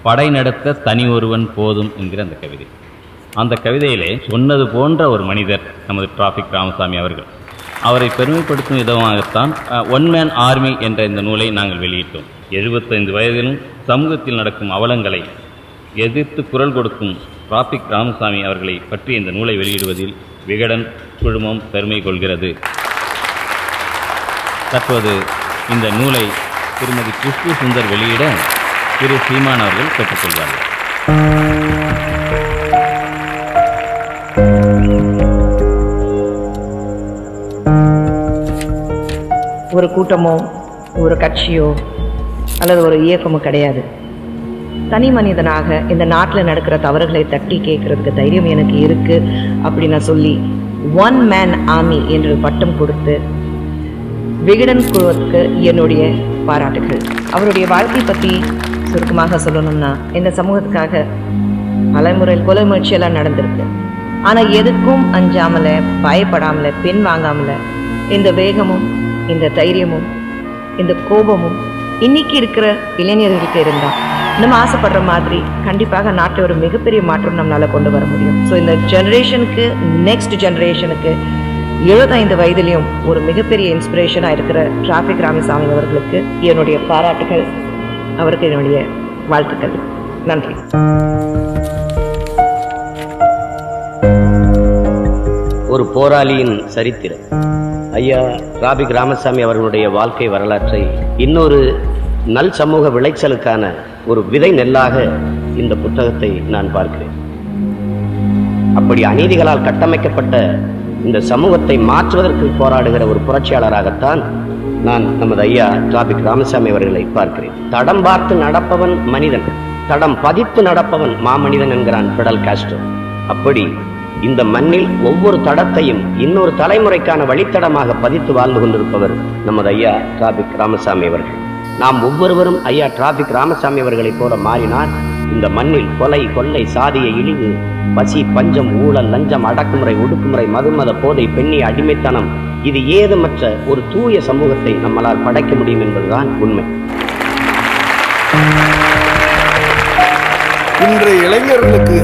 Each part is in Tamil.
படை நடத்த தனி ஒருவன் போதும் என்கிற அந்த கவிதை. அந்த கவிதையிலே சொன்னது போன்ற ஒரு மனிதர் நமது டிராஃபிக் ராமசாமி அவர்கள். அவரை பெருமைப்படுத்தும் விதமாகத்தான் ஒன் மேன் ஆர்மி என்ற இந்த நூலை நாங்கள் வெளியிட்டோம். 75 வயதிலும் சமூகத்தில் நடக்கும் அவலங்களை எதிர்த்து குரல் கொடுக்கும் டிராஃபிக் ராமசாமி அவர்களை பற்றி இந்த நூலை வெளியிடுவதில் விகடன் குழுமம் பெருமை கொள்கிறது. தற்போது இந்த நூலை திருமதி கிறிஸ்து சுந்தர் வெளியிட திரு சீமான் அவர்கள் பெற்றுக்கொள்வார்கள். ஒரு கூட்டமோ ஒரு கட்சியோ அல்லது ஒரு இயக்கமோ கிடையாது. தனி மனிதனாக இந்த நாட்டில் நடக்கிற தவறுகளை தட்டி கேட்கறதுக்கு தைரியம் எனக்கு இருக்கு அப்படின்னு நான் சொல்லி ஒன் மேன் ஆர்மி என்று பட்டம் கொடுத்து விகடன் குழுவுக்கு என்னுடைய பாராட்டுகள். அவருடைய வாழ்க்கை பற்றி சுருக்கமாக சொல்லணும்னா, இந்த சமூகத்துக்காக பலமுறையில் கொலை முயற்சியெல்லாம் நடந்திருக்கு. ஆனால் எதுக்கும் அஞ்சாமல, பயப்படாமல, பின் வாங்காமல இந்த வேகமும் இந்த தைரியமும் இந்த கோபமும் இன்னைக்கு இருக்கிற இளைஞர்களுக்கு இருந்தால் நம்ம ஆசைப்படுற மாதிரி கண்டிப்பாக நாட்டில் ஒரு மிகப்பெரிய மாற்றம் நம்மளால் கொண்டு வர முடியும். ஸோ இந்த ஜெனரேஷனுக்கு, நெக்ஸ்ட் ஜெனரேஷனுக்கு 75 வயதிலையும் ஒரு மிகப்பெரிய இன்ஸ்பிரேஷனாக இருக்கிற டிராஃபிக் ராமசாமி அவர்களுக்கு என்னுடைய பாராட்டுகள், அவருக்கு என்னுடைய வாழ்த்துக்கள். நன்றி. ஒரு போராளியின் சரித்திரம். ஐயா டிராஃபிக் ராமசாமி அவர்களுடைய வாழ்க்கை வரலாற்றை இன்னொரு நல் சமூக விளைச்சலுக்கான ஒரு விதை நெல்லாக இந்த புத்தகத்தை நான் பார்க்கிறேன். அப்படி அநீதிகளால் கட்டமைக்கப்பட்ட இந்த சமூகத்தை மாற்றுவதற்கு போராடுகிற ஒரு புரட்சியாளராகத்தான் நான் நமது ஐயா டிராஃபிக் ராமசாமி அவர்களை பார்க்கிறேன். தடம் பார்த்து நடப்பவன் மனிதன், தடம் பதித்து நடப்பவன் மாமனிதன் என்கிறான் பிடல் காஸ்ட்ரோ. அப்படி இந்த மண்ணில் ஒவ்வொரு தடத்தையும் இன்னொரு தலைமுறைக்கான வழித்தடமாக பதித்து வாழ்ந்து கொண்டிருப்பவர் நமது ஐயா டிராஃபிக் ராமசாமி அவர்கள். நாம் ஒவ்வொருவரும் ஐயா டிராஃபிக் ராமசாமி அவர்களைப் போல மாறினால் இந்த மண்ணில் கொலை, கொள்ளை, சாதிய இழிவு, பசி, பஞ்சம், ஊழல், லஞ்சம், அடக்குமுறை, ஒடுக்குமுறை, மதுமத போதை, பெண்ணிய அடிமைத்தனம், இது ஏதுமற்ற ஒரு தூய சமூகத்தை நம்மளால் படைக்க முடியும் என்பதுதான் உண்மை. இன்றைய இளைஞர்களுக்கு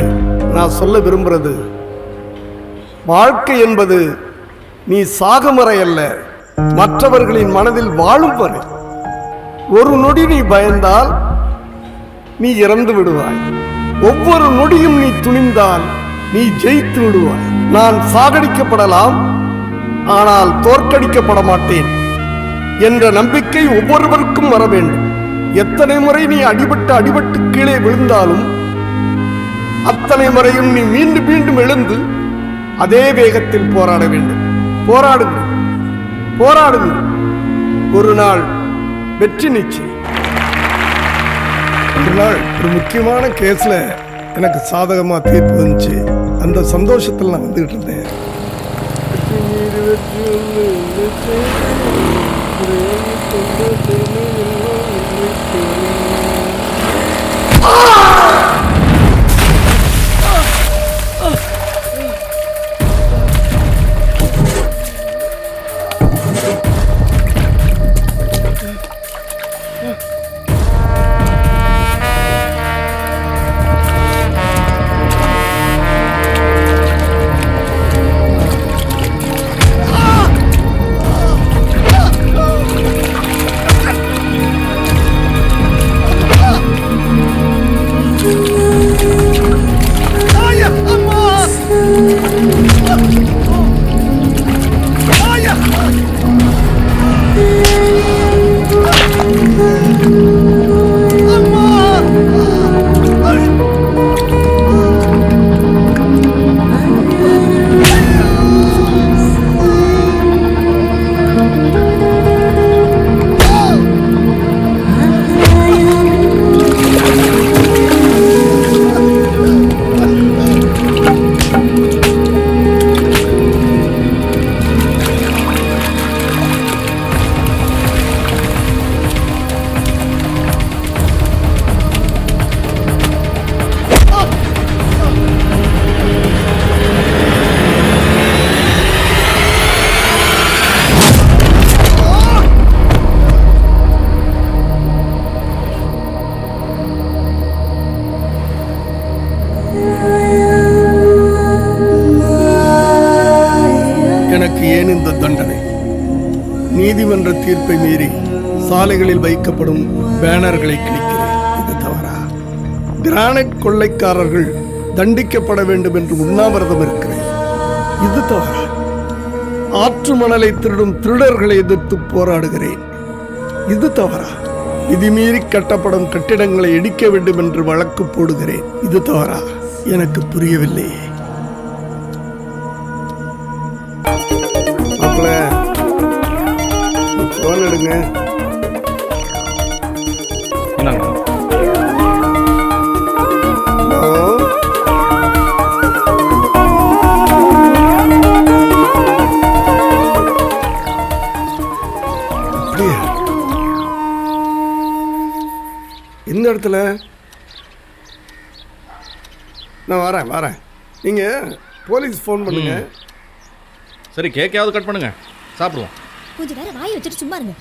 நான் சொல்ல விரும்புகிறது, வாழ்க்கை என்பது நீ சாகும் வரை அல்ல, மற்றவர்களின் மனதில் வாழும் வரை. ஒரு நொடி நீ பயந்தால் நீ இறந்து விடுவாய். ஒவ்வொரு நொடியும் நீ துணிந்தால் நீ ஜெயித்து விடுவாய். நான் சாகடிக்கப்படலாம், ஆனால் தோற்கடிக்கப்பட மாட்டேன் என்ற நம்பிக்கை ஒவ்வொருவருக்கும் வர வேண்டும். எத்தனை முறை நீ அடிபட்டு கீழே விழுந்தாலும் அத்தனை முறையும் நீ மீண்டும் மீண்டும் எழுந்து அதே வேகத்தில் போராட வேண்டும். போராடுங்கள். ஒரு நாள் வெற்றி நிச்சயம். ஒரு நாள் ஒரு முக்கியமான கேஸ்ல எனக்கு சாதகமா தீர்ப்பு வந்துச்சு. அந்த சந்தோஷத்தில் நான் வந்துகிட்டு இருந்தேன். நீதிமன்ற தீர்ப்பை மீறி சாலைகளில் வைக்கப்படும் பேனர்களை கிழிக்கிறேன். இது தவறா? கிரானைட் கொள்ளைக்காரர்கள் தண்டிக்கப்பட வேண்டும் என்று உண்ணாவிரதம் இருக்கிறேன். இது தவறா? ஆற்று மணலை திருடும் திருடர்களை எதிர்த்து போராடுகிறேன். இது தவறா? விதிமீறி கட்டப்படும் கட்டிடங்களை இடிக்க வேண்டும் என்று வழக்கு போடுகிறேன். இது தவறா? எனக்கு புரியவில்லை. போன் எடுங்க. இந்த இடத்துல நான் வரேன். நீங்க போலீஸ் ஃபோன் பண்ணுங்க. சரி, கேக்கையாவது கட் பண்ணுங்க, சாப்பிடுவோம். கொஞ்ச நேரம் வாயை வச்சுட்டு சும்மா இருங்க.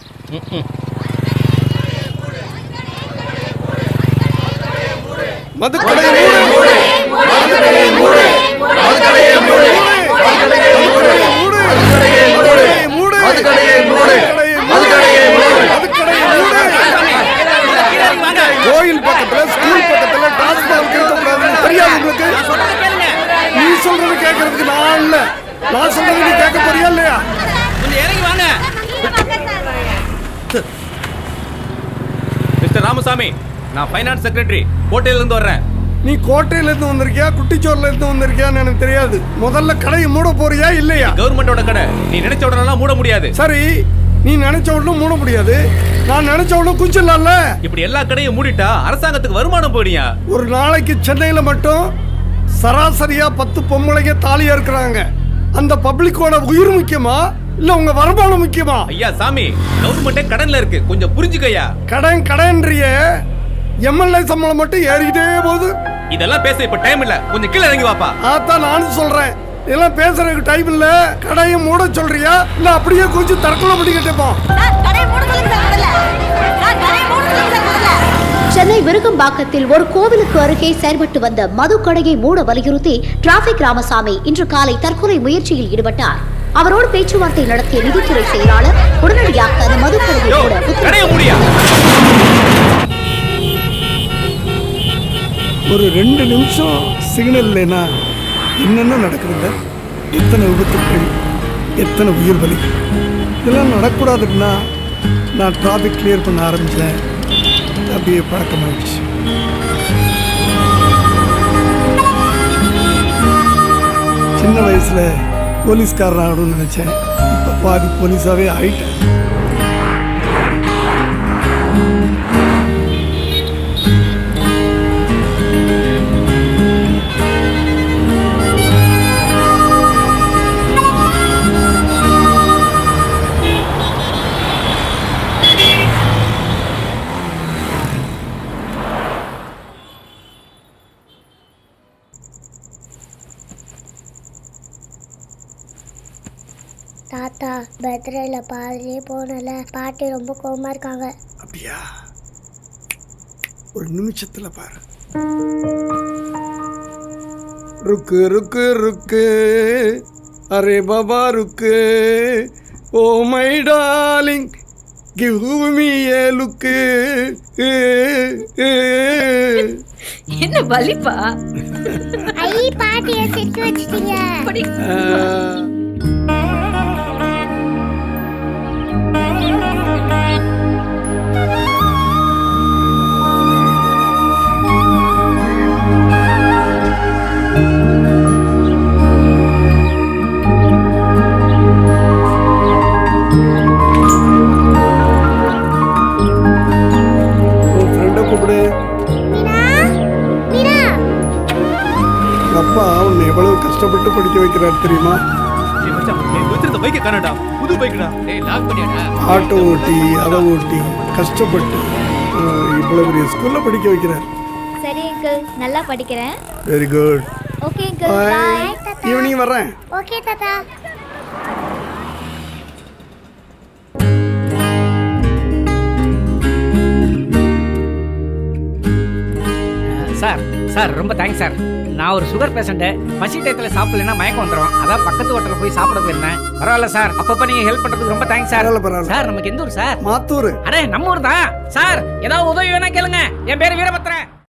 கோயில் பக்கத்துல, ஸ்கூல் பக்கத்துல டாஸ்மாக் இருக்கக்கூடாதுன்னு தெரியாது உங்களுக்கு? நீ சொல்றது கேட்கறதுக்கு நான் இல்ல, நான் சொல்றது நீ கேட்க போறியா இல்லையா? மிஸ்டர் ராமசாமி, நான் ஃபைனான்ஸ் செக்ரட்டரி, கோட்டையில இருந்து வர்றேன். நீ கோட்டையில இருந்து வந்திருக்கியா, குட்டிச்சோர்ல இருந்து வந்திருக்கியான்னு எனக்கு தெரியாது. முதல்ல கடையை மூட போறியா இல்லையா? கவர்மெண்டோட கடை, நீ நினைச்ச உடனே மூட முடியாது. சரி, நீ நினைச்ச உடனே மூட முடியாது, நான் நினைச்ச உடனே குஞ்சிடலாம்ல. இப்படி எல்லா கடையும் மூடிட்டா அரசாங்கத்துக்கு வருமானம் போயிடியா? ஒரு நாளைக்கு சென்னையில மட்டும் சராசரியா 10 பொம்பளைங்க தாலியா இருக்கிறாங்க. அந்த பப்ளிக்கோட உயிர் முக்கியமா இல்ல உங்க வருமானம் முக்கியமா? ஐயா சாமி, கவர்மெண்டே கடன்ல இருக்கு, கொஞ்சம் புரிஞ்சுக்கய்யா. கடன்றிய எம்எல்ஏ சம்பளம் மட்டும் ஏறிக்கிட்டே போகுது. இதெல்லாம் பேச இப்ப டைம் இல்ல, கொஞ்சம் கீழே இறங்கி வாப்பா. அதான் நானும் சொல்றேன், இதெல்லாம் பேசுறதுக்கு டைம் இல்ல. கடையை மூட சொல்றியா இல்ல அப்படியே கொஞ்சம் தற்கொலை பண்ணிக்கிட்டே போ. சென்னை விருகம்பாக்கத்தில் ஒரு கோவிலுக்கு அருகே செயல்பட்டு வந்த மதுக்கடையை மூட வலியுறுத்தி டிராபிக் ராமசாமி இன்று காலை தற்கொலை முயற்சியில் ஈடுபட்டார். அவரோடு பேச்சுவார்த்தை நடத்திய நிதித்துறை செயலாளர் உடனடியாக அந்த மதுக்கடையை மூட ஒரு 2 நிமிஷம் சிக்னல் இல்லைன்னா என்னென்ன நடக்குதுல்ல? எத்தனை விபத்துக்கள், எத்தனை உயிர் பலி. இதெல்லாம் நடக்கூடாதுன்னா நான் டிராஃபிக் கிளியர் பண்ண ஆரம்பித்தேன். அப்படியே பழக்கமாயிடுச்சு. சின்ன வயசுல போலீஸ்காரன் ஆகணும்னு நினைச்சேன். இப்போ பாதி போலீஸாவே ஆயிட்டேன். தாத்தா, பர்த்டேல பாதிலே போனல, பாட்டி ரொம்ப கோவமா இருக்காங்க. அப்படியா? ஒரு நிமிஷத்துல பாரு. ருக்கு ருக்கு ருக்கு, அரே பாபா ருக்கு, oh my darling, give me a look. என்ன வலிப்பா? ஐ, பாட்டிய சிரிக்க வச்சிட்டீங்க. அப்பா உன்னை எவ்வளவு கஷ்டப்பட்டு படிக்க வைக்கிறார் தெரியுமா? ஆட்டோ ஓட்டி அதை ஓட்டி கஷ்டப்பட்டு இவ்வளவு பெரிய ஸ்கூல்ல படிக்க வைக்கிறார். சரி அங்கிள், நல்லா படிக்கிறேன். Very good. Okay uncle, bye. Evening வர்றேன். ஓகே தாத்தா. சார் சார் ரொம்ப தேங்க்ஸ் சார். நான் ஒரு சுகர் பேஷண்ட்டு. பசி டயத்தில் சாப்பிடலன்னா மயக்கம் வந்துடும். அதான் பக்கத்து ஹோட்டலில் போய் சாப்பிட போயிருந்தேன். பரவாயில்ல சார், அப்பப்போ நீங்கள் ஹெல்ப் பண்ணுறதுக்கு ரொம்ப தேங்க்ஸ் சார். பரவாயில்ல. சார் நமக்கு எந்த ஊர் சார்? மாத்தூர். அடே நம்ம ஊர் தான் சார். ஏதாவது உதவி வேணா கேளுங்க. என் பேர் வீரபத்ரன்.